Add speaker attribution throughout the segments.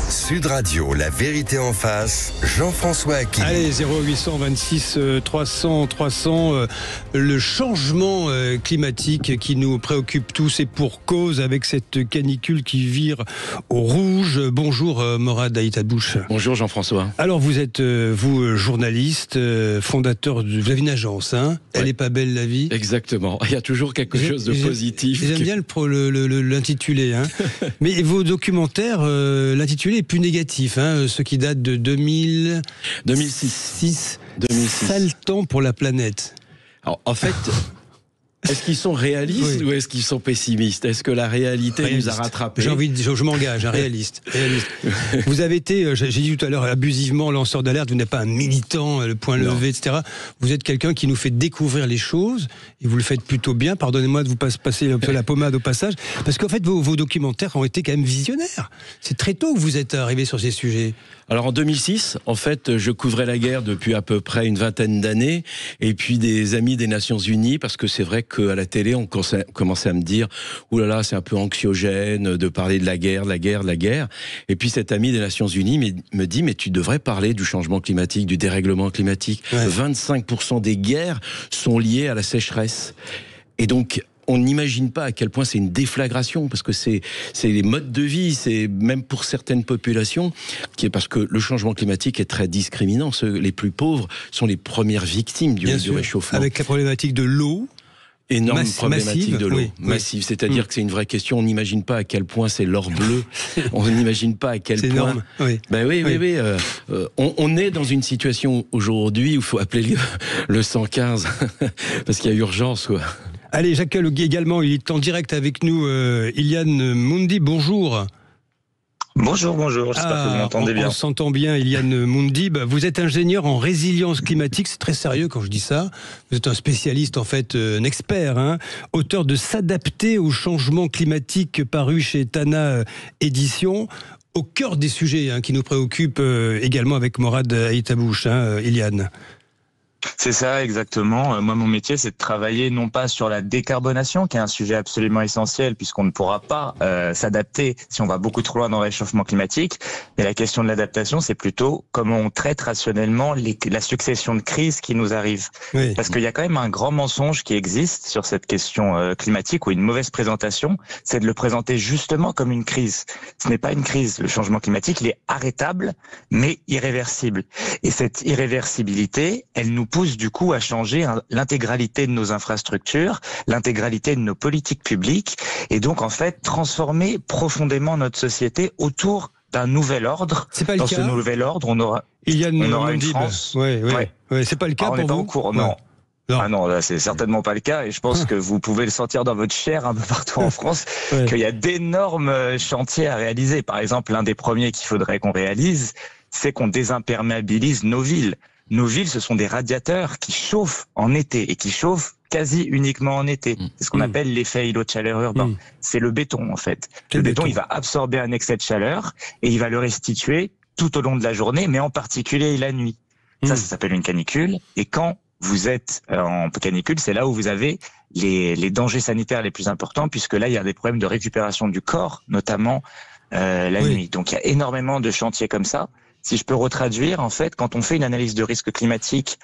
Speaker 1: Sud Radio, la vérité en face, Jean-François Aquin.
Speaker 2: Allez, 0826 300 300, le changement climatique qui nous préoccupe tous et pour cause avec cette canicule qui vire au rouge. Bonjour Morad Aïtabouche.
Speaker 3: Bonjour Jean-François.
Speaker 2: Alors vous êtes, vous, journaliste, fondateur, vous avez une agence, hein ? Elle est pas belle la vie ?
Speaker 3: Exactement, il y a toujours quelque chose de positif.
Speaker 2: J'aime bien l'intitulé, hein. Mais vos documentaires, l'intitulé est plus négatif, hein, ce qui date de 2006. Sale temps pour la planète.
Speaker 3: Alors, en fait, est-ce qu'ils sont réalistes ou est-ce qu'ils sont pessimistes ? Est-ce que la réalité nous a rattrapés ?
Speaker 2: Je m'engage, un réaliste. Vous avez été, j'ai dit tout à l'heure, abusivement lanceur d'alerte, vous n'êtes pas un militant, le point levé, etc. Vous êtes quelqu'un qui nous fait découvrir les choses, et vous le faites plutôt bien. Pardonnez-moi de vous passer un peu la pommade au passage, parce qu'en fait, vos documentaires ont été quand même visionnaires. C'est très tôt que vous êtes arrivé sur ces sujets.
Speaker 3: Alors en 2006, en fait, je couvrais la guerre depuis à peu près une vingtaine d'années, et puis des amis des Nations Unies, parce que c'est vrai qu'à la télé, on commençait à me dire « Ouh là là, c'est un peu anxiogène de parler de la guerre. » Et puis cet ami des Nations Unies me dit « Mais tu devrais parler du changement climatique, du dérèglement climatique. 25% des guerres sont liées à la sécheresse. » Et donc, on n'imagine pas à quel point c'est une déflagration, parce que c'est les modes de vie, c'est même pour certaines populations, parce que le changement climatique est très discriminant. Les plus pauvres sont les premières victimes du réchauffement.
Speaker 2: Avec la problématique de l'eau.
Speaker 3: Énorme problématique de l'eau,
Speaker 2: massive.
Speaker 3: C'est-à-dire que c'est une vraie question. On n'imagine pas à quel point c'est l'or bleu. On n'imagine pas à quel point.
Speaker 2: Énorme.
Speaker 3: On est dans une situation aujourd'hui où il faut appeler le 115 parce qu'il y a urgence, quoi.
Speaker 2: Allez, j'accueille également, il est en direct avec nous, Ilian Moundi, bonjour.
Speaker 4: Bonjour, j'espère que vous m'entendez bien.
Speaker 2: On s'entend bien, Ilian Moundi. Vous êtes ingénieur en résilience climatique, c'est très sérieux quand je dis ça. Vous êtes un spécialiste, en fait, un expert, hein, auteur de S'adapter au changement climatique, paru chez Tana Éditions, au cœur des sujets qui nous préoccupent également avec Morad Aïtabouche, Ilian.
Speaker 4: C'est ça, exactement. Moi, mon métier, c'est de travailler non pas sur la décarbonation, qui est un sujet absolument essentiel, puisqu'on ne pourra pas s'adapter si on va beaucoup trop loin dans le réchauffement climatique. Mais la question de l'adaptation, c'est plutôt comment on traite rationnellement la succession de crises qui nous arrivent. Oui. Parce qu'il y a quand même un grand mensonge qui existe sur cette question climatique, ou une mauvaise présentation, c'est de le présenter justement comme une crise. Ce n'est pas une crise. Le changement climatique, il est arrêtable, mais irréversible. Et cette irréversibilité, elle nous pousse du coup à changer l'intégralité de nos infrastructures, l'intégralité de nos politiques publiques, et donc en fait transformer profondément notre société autour d'un nouvel ordre.
Speaker 2: C'est pas le cas.
Speaker 4: Ce nouvel ordre, on aura une France.
Speaker 2: Ouais. C'est pas le cas pour vous.
Speaker 4: On n'est pas en cours, non. Non. Ah non, là, c'est certainement pas le cas, et je pense que vous pouvez le sentir dans votre chair un peu partout en France, qu'il y a d'énormes chantiers à réaliser. Par exemple, l'un des premiers qu'il faudrait qu'on réalise, c'est qu'on désimperméabilise nos villes. Nos villes, ce sont des radiateurs qui chauffent en été et qui chauffent quasi uniquement en été. C'est ce qu'on appelle l'effet îlot de chaleur urbain. C'est le béton, en fait. Le béton, il va absorber un excès de chaleur et il va le restituer tout au long de la journée, mais en particulier la nuit. Ça s'appelle une canicule. Et quand vous êtes en canicule, c'est là où vous avez les dangers sanitaires les plus importants, puisque là, il y a des problèmes de récupération du corps, notamment la nuit. Donc, il y a énormément de chantiers comme ça. Si je peux retraduire, en fait, quand on fait une analyse de risque climatique,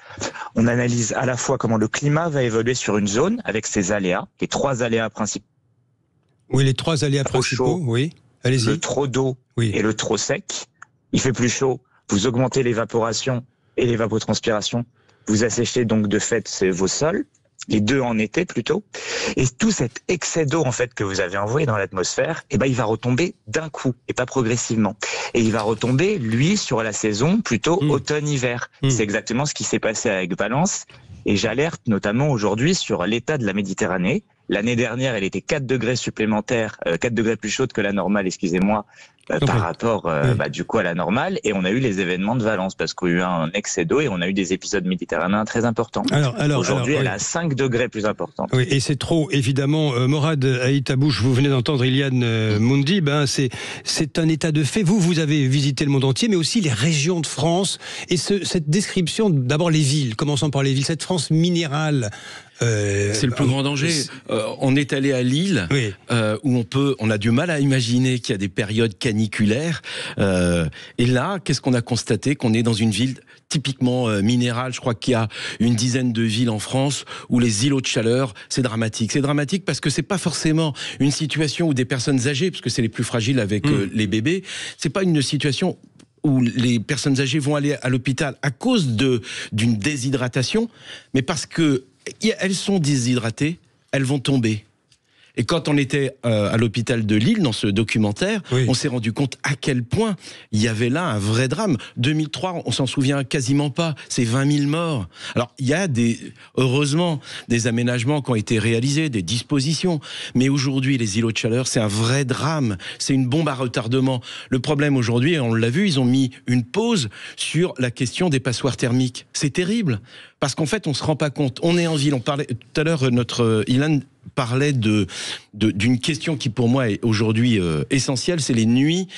Speaker 4: on analyse à la fois comment le climat va évoluer sur une zone avec ses aléas, les 3 aléas principaux.
Speaker 2: Oui, les 3 aléas principaux, oui. Allez-y.
Speaker 4: Le trop d'eau et le trop sec. Il fait plus chaud, vous augmentez l'évaporation et l'évapotranspiration. Vous asséchez donc de fait vos sols, les deux en été plutôt. Et tout cet excès d'eau en fait que vous avez envoyé dans l'atmosphère, il va retomber d'un coup et pas progressivement. Et il va retomber, lui, sur la saison plutôt automne-hiver. C'est exactement ce qui s'est passé avec Valence. Et j'alerte notamment aujourd'hui sur l'état de la Méditerranée. L'année dernière, elle était 4 degrés supplémentaires, 4 degrés plus chaude que la normale, excusez-moi, par rapport du coup à la normale. Et on a eu les événements de Valence parce qu'il y a eu un excès d'eau et on a eu des épisodes méditerranéens très importants. Aujourd'hui, elle est à 5 degrés plus importante.
Speaker 2: Oui, et c'est trop, évidemment. Morad Aïtabouche, vous venez d'entendre Ilian Moundi, c'est un état de fait. Vous avez visité le monde entier, mais aussi les régions de France. Et cette description, d'abord les villes, commençons par les villes, cette France minérale,
Speaker 3: C'est le plus grand danger. On est allé à Lille, oui. Où on a du mal à imaginer qu'il y a des périodes caniculaires. Et là, qu'est-ce qu'on a constaté? Qu'on est dans une ville typiquement minérale. Je crois qu'il y a une dizaine de villes en France où les îlots de chaleur, c'est dramatique. C'est dramatique parce que c'est pas forcément une situation où des personnes âgées, parce que c'est les plus fragiles avec les bébés, c'est pas une situation où les personnes âgées vont aller à l'hôpital à cause d'une déshydratation, mais parce que elles sont déshydratées, elles vont tomber. Et quand on était à l'hôpital de Lille, dans ce documentaire, oui. On s'est rendu compte à quel point il y avait là un vrai drame. 2003, on s'en souvient quasiment pas. C'est 20 000 morts. Alors, il y a heureusement, des aménagements qui ont été réalisés, des dispositions. Mais aujourd'hui, les îlots de chaleur, c'est un vrai drame. C'est une bombe à retardement. Le problème aujourd'hui, on l'a vu, ils ont mis une pause sur la question des passoires thermiques. C'est terrible. Parce qu'en fait, on se rend pas compte. On est en ville. On parlait tout à l'heure, notre Ilan parlait d'une question qui pour moi est aujourd'hui essentielle, c'est les nuits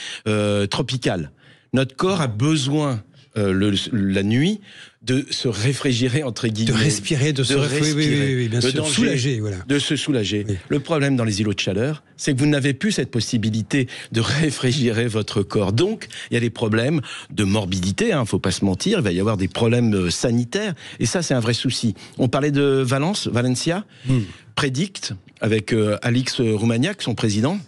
Speaker 3: tropicales. Notre corps a besoin la nuit de se réfrigérer, entre guillemets.
Speaker 2: De respirer, de se respirer, oui, bien sûr. Soulager, voilà.
Speaker 3: De se soulager. Oui. Le problème dans les îlots de chaleur, c'est que vous n'avez plus cette possibilité de réfrigérer votre corps. Donc, il y a des problèmes de morbidité, faut pas se mentir, il va y avoir des problèmes sanitaires, et ça, c'est un vrai souci. On parlait de Valencia, Predict, avec Alix Roumaniac, son président,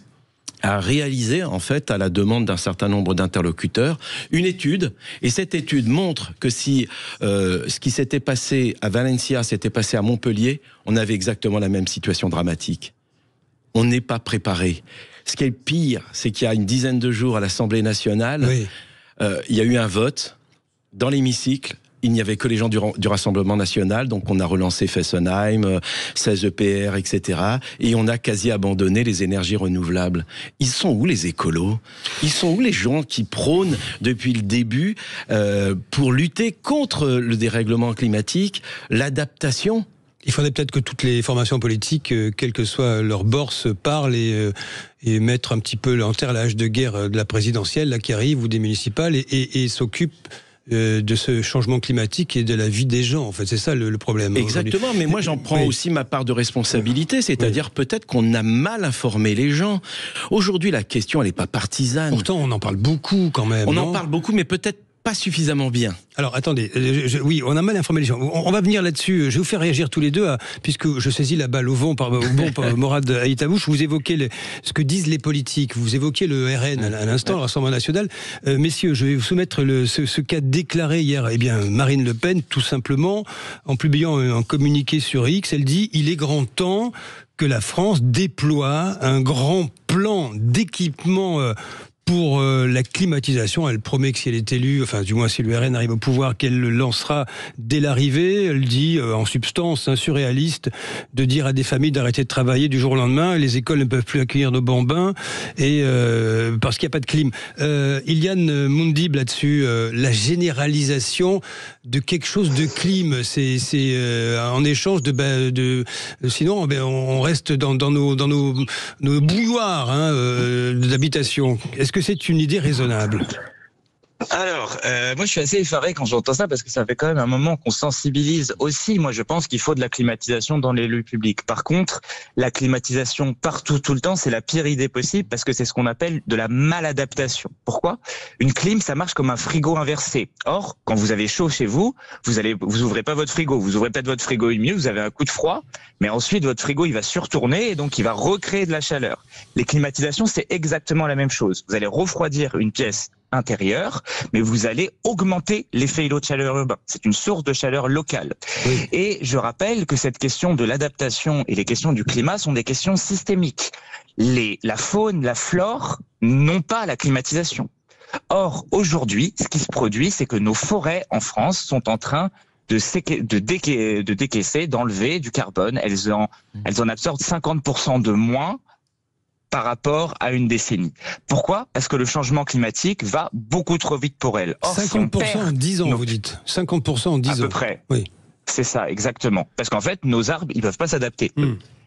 Speaker 3: a réalisé, en fait, à la demande d'un certain nombre d'interlocuteurs, une étude. Et cette étude montre que si ce qui s'était passé à Valencia s'était passé à Montpellier, on avait exactement la même situation dramatique. On n'est pas préparé. Ce qui est pire, c'est qu'il y a une dizaine de jours à l'Assemblée nationale, oui. Il y a eu un vote dans l'hémicycle. Il n'y avait que les gens du Rassemblement national, donc on a relancé Fessenheim, 16 EPR, etc. Et on a quasi abandonné les énergies renouvelables. Ils sont où les écolos? Ils sont où les gens qui prônent depuis le début pour lutter contre le dérèglement climatique, l'adaptation?
Speaker 2: Il faudrait peut-être que toutes les formations politiques, quel que soit leur bord, se parlent et mettre un petit peu l'enterrelage de guerre de la présidentielle là, qui arrive ou des municipales et s'occupent de ce changement climatique et de la vie des gens. En fait, c'est ça le problème.
Speaker 3: Exactement, mais moi j'en prends aussi ma part de responsabilité, c'est-à-dire peut-être qu'on a mal informé les gens. Aujourd'hui, la question, elle n'est pas partisane.
Speaker 2: Pourtant, on en parle beaucoup quand même.
Speaker 3: On en parle beaucoup, mais peut-être pas suffisamment bien.
Speaker 2: Alors, attendez, oui, on a mal informé les gens. On va venir là-dessus. Je vais vous faire réagir tous les deux, puisque je saisis la balle au bon par Morad Haïtabouche. Vous évoquez ce que disent les politiques. Vous évoquez le RN à l'instant, le Rassemblement National. Messieurs, je vais vous soumettre ce qu'a déclaré hier Marine Le Pen, tout simplement, en publiant un communiqué sur X. Elle dit « Il est grand temps que la France déploie un grand plan d'équipement pour la climatisation. » Elle promet que si elle est élue, enfin du moins si le RN arrive au pouvoir, qu'elle le lancera dès l'arrivée. Elle dit en substance surréaliste de dire à des familles d'arrêter de travailler du jour au lendemain. Les écoles ne peuvent plus accueillir nos bambins et parce qu'il n'y a pas de clim. Iliane Moundib là-dessus, la généralisation de quelque chose de clim, c'est en échange sinon on reste dans nos bouilloires d'habitation. Est-ce que c'est une idée raisonnable ?
Speaker 4: Alors, moi je suis assez effaré quand j'entends ça parce que ça fait quand même un moment qu'on sensibilise aussi. Moi je pense qu'il faut de la climatisation dans les lieux publics. Par contre, la climatisation partout, tout le temps, c'est la pire idée possible parce que c'est ce qu'on appelle de la maladaptation. Pourquoi ? Une clim, ça marche comme un frigo inversé. Or, quand vous avez chaud chez vous, vous ouvrez pas votre frigo. Vous ouvrez peut-être votre frigo mieux, vous avez un coup de froid, mais ensuite votre frigo il va surtourner et donc il va recréer de la chaleur. Les climatisations, c'est exactement la même chose. Vous allez refroidir une pièce intérieur, mais vous allez augmenter l'effet îlot de chaleur urbain. C'est une source de chaleur locale. Oui. Et je rappelle que cette question de l'adaptation et les questions du climat sont des questions systémiques. La faune, la flore n'ont pas la climatisation. Or, aujourd'hui, ce qui se produit, c'est que nos forêts en France sont en train de décaisser, d'enlever du carbone. Elles en absorbent 50% de moins par rapport à une décennie. Pourquoi ? Parce que le changement climatique va beaucoup trop vite pour elles. Or,
Speaker 2: 50% en 10 ans, vous dites. 50% en 10 ans.
Speaker 4: À peu près.
Speaker 2: Oui.
Speaker 4: C'est ça, exactement. Parce qu'en fait, nos arbres, ils peuvent pas s'adapter.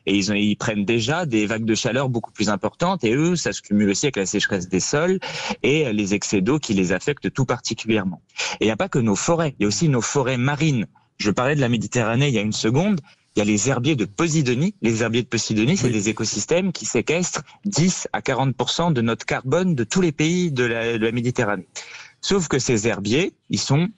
Speaker 4: Et ils prennent déjà des vagues de chaleur beaucoup plus importantes. Et eux, ça se cumule aussi avec la sécheresse des sols et les excès d'eau qui les affectent tout particulièrement. Et il n'y a pas que nos forêts. Il y a aussi nos forêts marines. Je parlais de la Méditerranée il y a une seconde. il y a les herbiers de Posidonie. Les herbiers de Posidonie, c'est des écosystèmes qui séquestrent 10 à 40% de notre carbone de tous les pays de la Méditerranée. Sauf que ces herbiers, ils sont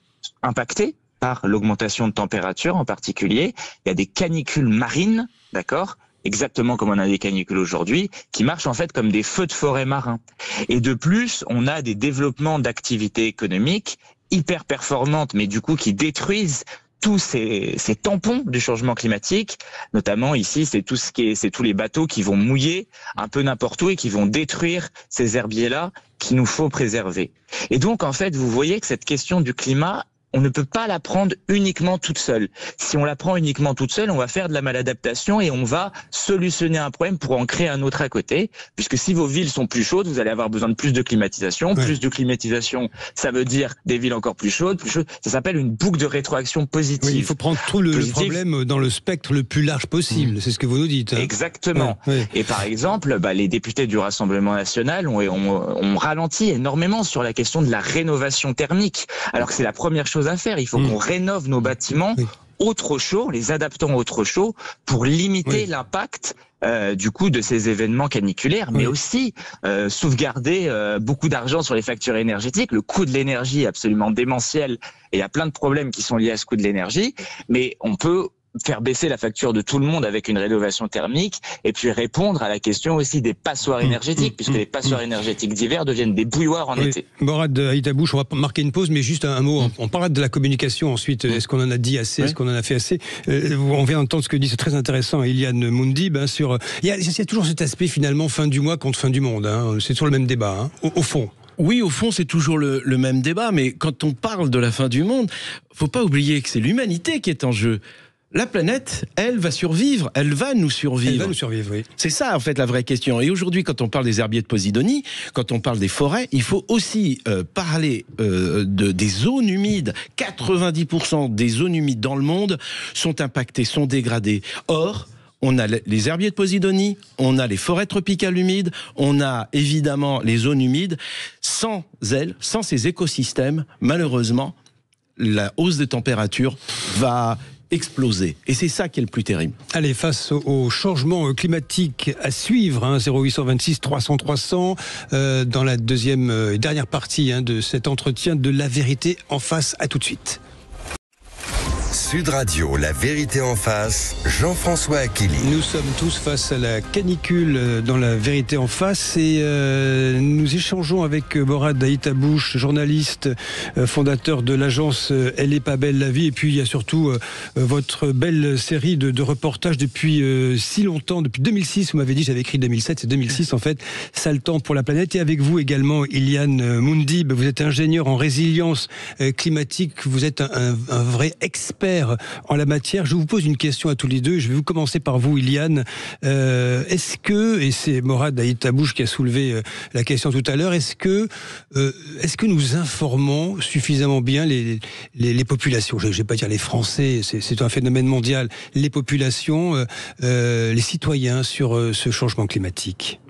Speaker 4: impactés par l'augmentation de température en particulier. Il y a des canicules marines, d'accord ? Exactement comme on a des canicules aujourd'hui, qui marchent en fait comme des feux de forêt marins. Et de plus, on a des développements d'activités économiques hyper performantes, mais du coup qui détruisent tous ces tampons du changement climatique. Notamment ici, c'est tous les bateaux qui vont mouiller un peu n'importe où et qui vont détruire ces herbiers-là qu'il nous faut préserver. Et donc, en fait, vous voyez que cette question du climat, on ne peut pas la prendre uniquement toute seule. Si on la prend uniquement toute seule, on va faire de la maladaptation et on va solutionner un problème pour en créer un autre à côté. Puisque si vos villes sont plus chaudes, vous allez avoir besoin de plus de climatisation. Ouais. Plus de climatisation, ça veut dire des villes encore plus chaudes. Ça s'appelle une boucle de rétroaction positive.
Speaker 2: Oui, il faut prendre tout le problème dans le spectre le plus large possible. C'est ce que vous nous dites. Hein.
Speaker 4: Exactement. Ouais. Et par exemple, les députés du Rassemblement national ont ralenti énormément sur la question de la rénovation thermique. Alors que c'est la première chose à faire. Il faut qu'on rénove nos bâtiments au trop chaud, les adaptant au trop chaud pour limiter l'impact du coup de ces événements caniculaires, mais aussi sauvegarder beaucoup d'argent sur les factures énergétiques. Le coût de l'énergie est absolument démentiel et il y a plein de problèmes qui sont liés à ce coût de l'énergie, mais on peut faire baisser la facture de tout le monde avec une rénovation thermique et puis répondre à la question aussi des passoires énergétiques, puisque les passoires énergétiques d'hiver deviennent des bouilloires en été.
Speaker 2: Morad Aït-Habouch, on va marquer une pause, mais juste un mot. On parlera de la communication ensuite. Est-ce qu'on en a dit assez? Est-ce qu'on en a fait assez? On vient d'entendre ce que dit, c'est très intéressant, Iliane Moundib, sur... Il y a toujours cet aspect finalement fin du mois contre fin du monde. Hein. C'est toujours le même débat, hein, au fond.
Speaker 3: Oui, au fond, c'est toujours le même débat, mais quand on parle de la fin du monde, faut pas oublier que c'est l'humanité qui est en jeu. La planète, elle va survivre, elle va nous survivre.
Speaker 2: Elle va nous survivre, oui.
Speaker 3: C'est ça, en fait, la vraie question. Et aujourd'hui, quand on parle des herbiers de Posidonie, quand on parle des forêts, il faut aussi parler des zones humides. 90% des zones humides dans le monde sont impactées, sont dégradées. Or, on a les herbiers de Posidonie, on a les forêts tropicales humides, on a évidemment les zones humides. Sans elles, sans ces écosystèmes, malheureusement, la hausse des températures va exploser. Et c'est ça qui est le plus terrible.
Speaker 2: Allez, face au changement climatique à suivre, 0826 300 300, dans la deuxième et dernière partie de cet entretien de La Vérité en face. À tout de suite.
Speaker 1: Sud Radio, La Vérité en face, Jean-François Akili.
Speaker 2: Nous sommes tous face à la canicule dans La Vérité en face et nous échangeons avec Morad Aït-Habouch, journaliste, fondateur de l'agence Elle est pas belle la vie, et puis il y a surtout votre belle série de reportages depuis si longtemps, depuis 2006, vous m'avez dit, j'avais écrit 2007, c'est 2006 en fait, Sale temps pour la planète. Et avec vous également Iliane Moundib, vous êtes ingénieur en résilience climatique, vous êtes un vrai expert en la matière. Je vous pose une question à tous les deux. Je vais vous commencer par vous, Iliane. Est-ce que, et c'est Morad Aït-Habouch qui a soulevé la question tout à l'heure, est-ce que nous informons suffisamment bien les populations? Je ne vais pas dire les Français, c'est un phénomène mondial. Les populations, les citoyens sur ce changement climatique?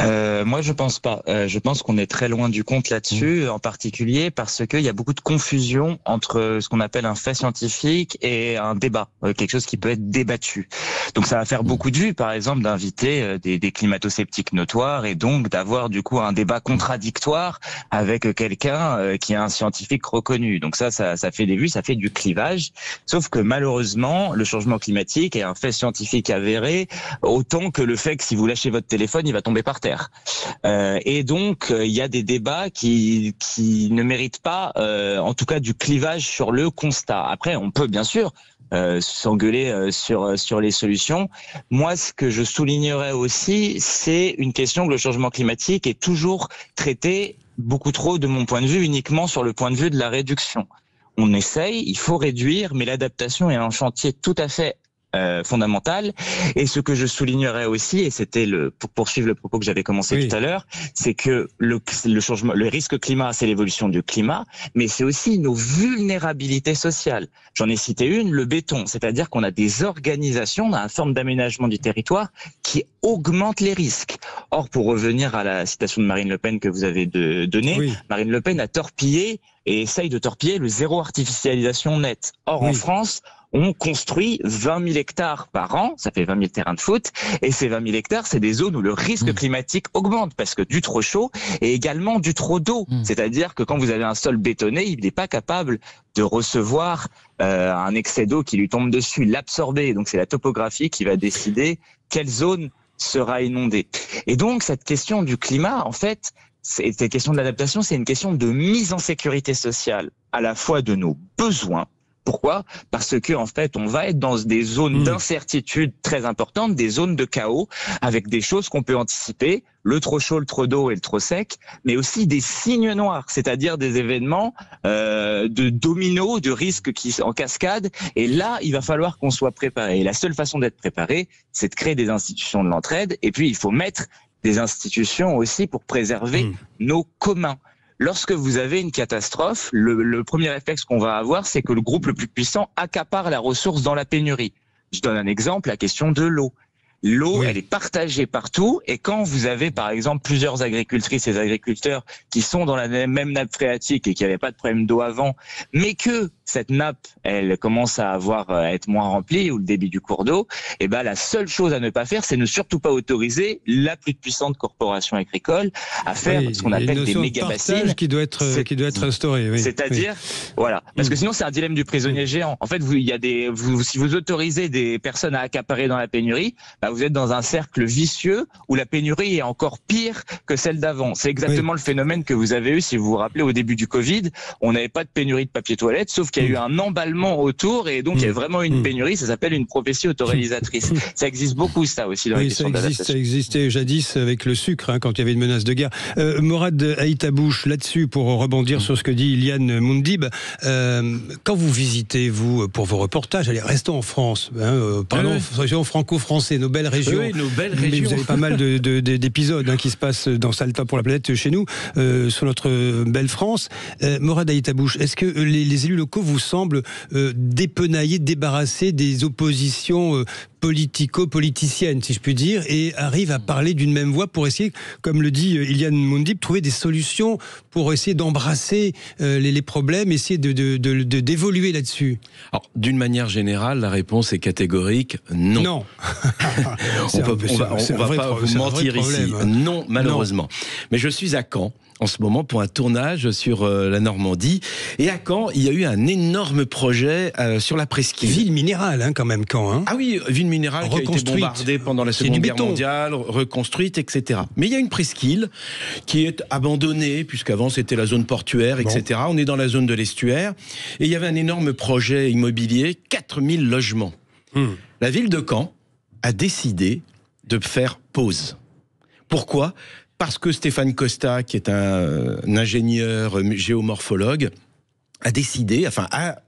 Speaker 4: Moi, je pense pas. Je pense qu'on est très loin du compte là-dessus, en particulier parce qu'il y a beaucoup de confusion entre ce qu'on appelle un fait scientifique et un débat, quelque chose qui peut être débattu. Donc, ça va faire beaucoup de vues, par exemple, d'inviter des climato-sceptiques notoires et donc d'avoir du coup un débat contradictoire avec quelqu'un qui est un scientifique reconnu. Donc ça fait des vues, ça fait du clivage. Sauf que malheureusement, le changement climatique est un fait scientifique avéré, autant que le fait que si vous lâchez votre téléphone, il va tomber par terre. Et donc il y a des débats qui ne méritent pas, en tout cas, du clivage sur le constat. Après, on peut bien sûr s'engueuler sur les solutions. Moi, ce que je soulignerais aussi, c'est une question que le changement climatique est toujours traité beaucoup trop, de mon point de vue, uniquement sur le point de vue de la réduction. On essaye, il faut réduire, mais l'adaptation est un chantier tout à fait fondamental. Et ce que je soulignerais aussi, et c'était pour poursuivre le propos que j'avais commencé tout à l'heure, c'est que le changement, le risque climat, c'est l'évolution du climat, mais c'est aussi nos vulnérabilités sociales. J'en ai cité une, le béton, c'est-à-dire qu'on a des organisations, on a une forme d'aménagement du territoire qui augmente les risques. Or, pour revenir à la citation de Marine Le Pen que vous avez donnée, Marine Le Pen a torpillé et essaye de torpiller le zéro artificialisation nette. Or, en France, on construit 20 000 hectares par an, ça fait 20 000 terrains de foot, et ces 20 000 hectares, c'est des zones où le risque climatique augmente, parce que du trop chaud et également du trop d'eau. C'est-à-dire que quand vous avez un sol bétonné, il n'est pas capable de recevoir un excès d'eau qui lui tombe dessus, l'absorber. Donc c'est la topographie qui va décider quelle zone sera inondée. Et donc cette question du climat, en fait, cette question de l'adaptation, c'est une question de mise en sécurité sociale, à la fois de nos besoins. Pourquoi ? Parce que en fait, on va être dans des zones d'incertitude très importantes, des zones de chaos, avec des choses qu'on peut anticiper, le trop chaud, le trop d'eau et le trop sec, mais aussi des signes noirs, c'est-à-dire des événements de dominos, de risques qui en cascade. Et là, il va falloir qu'on soit préparé. Et la seule façon d'être préparé, c'est de créer des institutions de l'entraide. Et puis, il faut mettre des institutions aussi pour préserver nos communs. Lorsque vous avez une catastrophe, le premier réflexe qu'on va avoir, c'est que le groupe le plus puissant accapare la ressource dans la pénurie. Je donne un exemple, la question de l'eau. L'eau, elle est partagée partout, et quand vous avez par exemple plusieurs agricultrices et agriculteurs qui sont dans la même nappe phréatique et qui n'avaient pas de problème d'eau avant, mais que cette nappe, elle commence à être moins remplie, ou le débit du cours d'eau, et ben la seule chose à ne pas faire, c'est ne surtout pas autoriser la plus puissante corporation agricole à faire ce qu'on appelle des méga-bassines.
Speaker 2: Qui doit être instaurée.
Speaker 4: C'est-à-dire, voilà, parce que sinon c'est un dilemme du prisonnier géant. En fait, si vous autorisez des personnes à accaparer dans la pénurie, vous êtes dans un cercle vicieux où la pénurie est encore pire que celle d'avant. C'est exactement le phénomène que vous avez eu, si vous vous rappelez, au début du Covid. On n'avait pas de pénurie de papier toilette, sauf qu'il y a eu un emballement autour, et donc il y a vraiment une pénurie. Ça s'appelle une prophétie autoréalisatrice. Ça existe beaucoup, ça aussi, dans la question d'adaptation.
Speaker 2: Ça existait jadis avec le sucre, quand il y avait une menace de guerre. Morad Haïtabouche, là-dessus, pour rebondir sur ce que dit Iliane Moundib, quand vous visitez, vous, pour vos reportages, allez, restons en France, soyons franco-français, nos belles régions.
Speaker 3: Oui, nos belles régions.
Speaker 2: Mais vous avez pas mal d'épisodes qui se passent dans Salta pour la planète chez nous, sur notre belle France. Morad Haïtabouche, est-ce que les élus locaux vous semblent dépenaillés, débarrassés des oppositions politico-politiciennes, si je puis dire, et arrivent à parler d'une même voix pour essayer, comme le dit Iliane Moundib, trouver des solutions pour essayer d'embrasser les problèmes, essayer d'évoluer là-dessus?
Speaker 3: Alors, d'une manière générale, la réponse est catégorique, non.
Speaker 2: Non.
Speaker 3: On va pas vous mentir ici. Non, malheureusement. Non. Mais je suis à Caen en ce moment pour un tournage sur la Normandie. Et à Caen, il y a eu un énorme projet sur la presqu'île.
Speaker 2: Ville minérale, quand même, Caen. Hein.
Speaker 3: Ah oui, ville minérale qui a été bombardée pendant la Seconde Guerre mondiale, reconstruite, etc. Mais il y a une presqu'île qui est abandonnée, puisqu'avant c'était la zone portuaire, etc. On est dans la zone de l'estuaire. Et il y avait un énorme projet immobilier, 4000 logements. La ville de Caen a décidé de faire pause. Pourquoi ? Parce que Stéphane Costa, qui est un ingénieur géomorphologue, a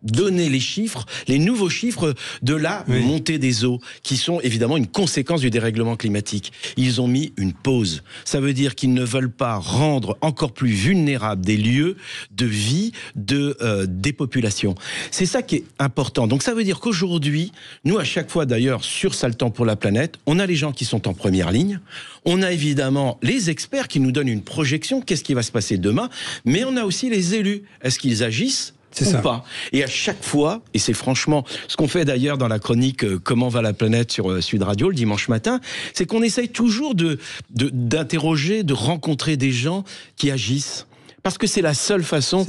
Speaker 3: donné les chiffres, les nouveaux chiffres de la montée des eaux, qui sont évidemment une conséquence du dérèglement climatique. Ils ont mis une pause. Ça veut dire qu'ils ne veulent pas rendre encore plus vulnérables des lieux de vie des populations. C'est ça qui est important. Donc ça veut dire qu'aujourd'hui, nous à chaque fois d'ailleurs sur Saltan pour la planète, on a les gens qui sont en première ligne, on a évidemment les experts qui nous donnent une projection, qu'est-ce qui va se passer demain, mais on a aussi les élus. Est-ce qu'ils agissent ? Ou pas. Et à chaque fois, et c'est franchement ce qu'on fait d'ailleurs dans la chronique Comment va la planète sur Sud Radio le dimanche matin, c'est qu'on essaye toujours d'interroger, de rencontrer des gens qui agissent. Parce que c'est la seule façon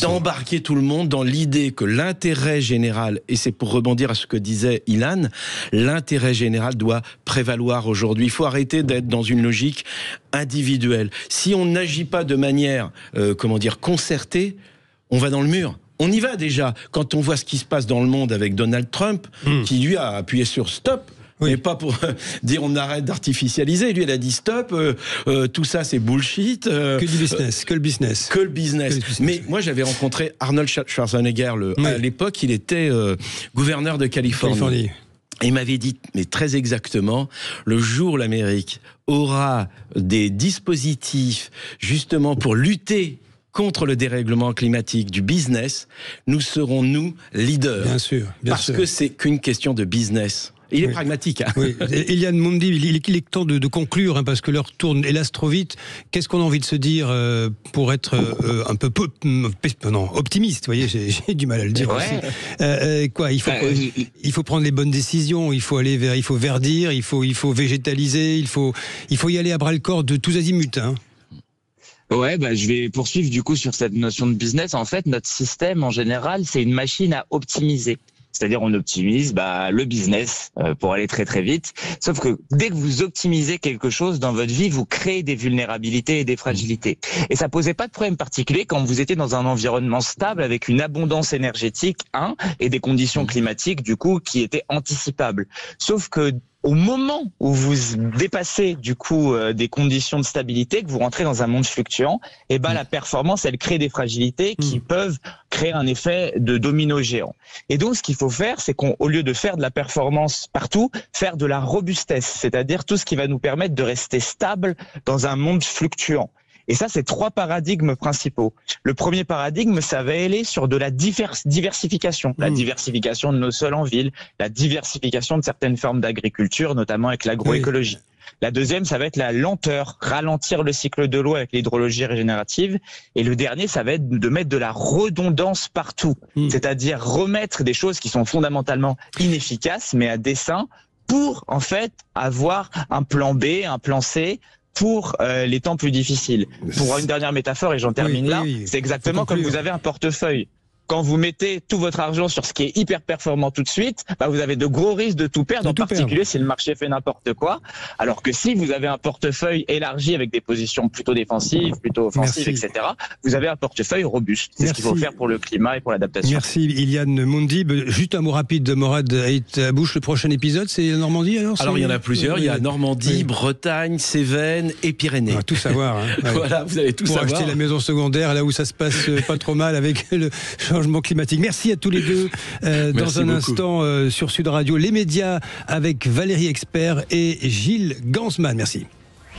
Speaker 3: d'embarquer tout le monde dans l'idée que l'intérêt général, et c'est pour rebondir à ce que disait Ilan, l'intérêt général doit prévaloir aujourd'hui. Il faut arrêter d'être dans une logique individuelle. Si on n'agit pas de manière, concertée, on va dans le mur. On y va déjà. Quand on voit ce qui se passe dans le monde avec Donald Trump, qui lui a appuyé sur stop, mais pas pour dire on arrête d'artificialiser. Lui, il a dit stop, tout ça c'est bullshit.
Speaker 2: Que le business.
Speaker 3: Mais moi, j'avais rencontré Arnold Schwarzenegger à l'époque, il était gouverneur de Californie. Et il m'avait dit, mais très exactement, le jour où l'Amérique aura des dispositifs justement pour lutter contre le dérèglement climatique du business, nous serons, nous, leaders.
Speaker 2: Bien sûr.
Speaker 3: Parce que c'est qu'une question de business. Il est pragmatique. Hein.
Speaker 2: Oui. Eliane Mondi, il est temps de conclure, hein, parce que l'heure tourne hélas trop vite. Qu'est-ce qu'on a envie de se dire pour être un peu optimiste? Vous voyez, j'ai du mal à le dire aussi. Il faut prendre les bonnes décisions. Il faut verdir. Il faut végétaliser. Il faut y aller à bras le corps de tous azimuts. Hein.
Speaker 4: Ouais, je vais poursuivre du coup sur cette notion de business. En fait, notre système en général, c'est une machine à optimiser. C'est-à-dire on optimise le business pour aller très très vite. Sauf que dès que vous optimisez quelque chose dans votre vie, vous créez des vulnérabilités et des fragilités. Et ça posait pas de problème particulier quand vous étiez dans un environnement stable avec une abondance énergétique et des conditions climatiques du coup qui étaient anticipables. Sauf que au moment où vous dépassez du coup des conditions de stabilité, que vous rentrez dans un monde fluctuant, la performance, elle crée des fragilités qui peuvent créer un effet de domino géant. Et donc, ce qu'il faut faire, c'est qu'au lieu de faire de la performance partout, faire de la robustesse, c'est-à-dire tout ce qui va nous permettre de rester stable dans un monde fluctuant. Et ça, c'est 3 paradigmes principaux. Le premier paradigme, ça va aller sur de la diversification. La diversification de nos sols en ville, la diversification de certaines formes d'agriculture, notamment avec l'agroécologie. La deuxième, ça va être la lenteur, ralentir le cycle de l'eau avec l'hydrologie régénérative. Et le dernier, ça va être de mettre de la redondance partout. C'est-à-dire remettre des choses qui sont fondamentalement inefficaces, mais à dessein, pour en fait avoir un plan B, un plan C, pour les temps plus difficiles. Pour une dernière métaphore, et j'en termine c'est exactement comme vous avez un portefeuille. Quand vous mettez tout votre argent sur ce qui est hyper performant tout de suite, vous avez de gros risques de tout perdre, en particulier si le marché fait n'importe quoi. Alors que si vous avez un portefeuille élargi avec des positions plutôt défensives, plutôt offensives, etc., vous avez un portefeuille robuste. C'est ce qu'il faut faire pour le climat et pour l'adaptation.
Speaker 2: Merci Eliane Mondi. Juste un mot rapide de Morad Ait Bouche. Le prochain épisode, c'est Normandie alors
Speaker 3: il y en a plusieurs. Il y a Normandie, Bretagne, Cévennes et Pyrénées.
Speaker 2: On va tout savoir. Hein.
Speaker 3: Voilà, vous allez tout savoir.
Speaker 2: Pour acheter la maison secondaire, là où ça se passe pas trop mal avec le changement climatique. Merci à tous les deux. Dans un instant sur Sud Radio, les médias avec Valérie Expert et Gilles Gansman. Merci.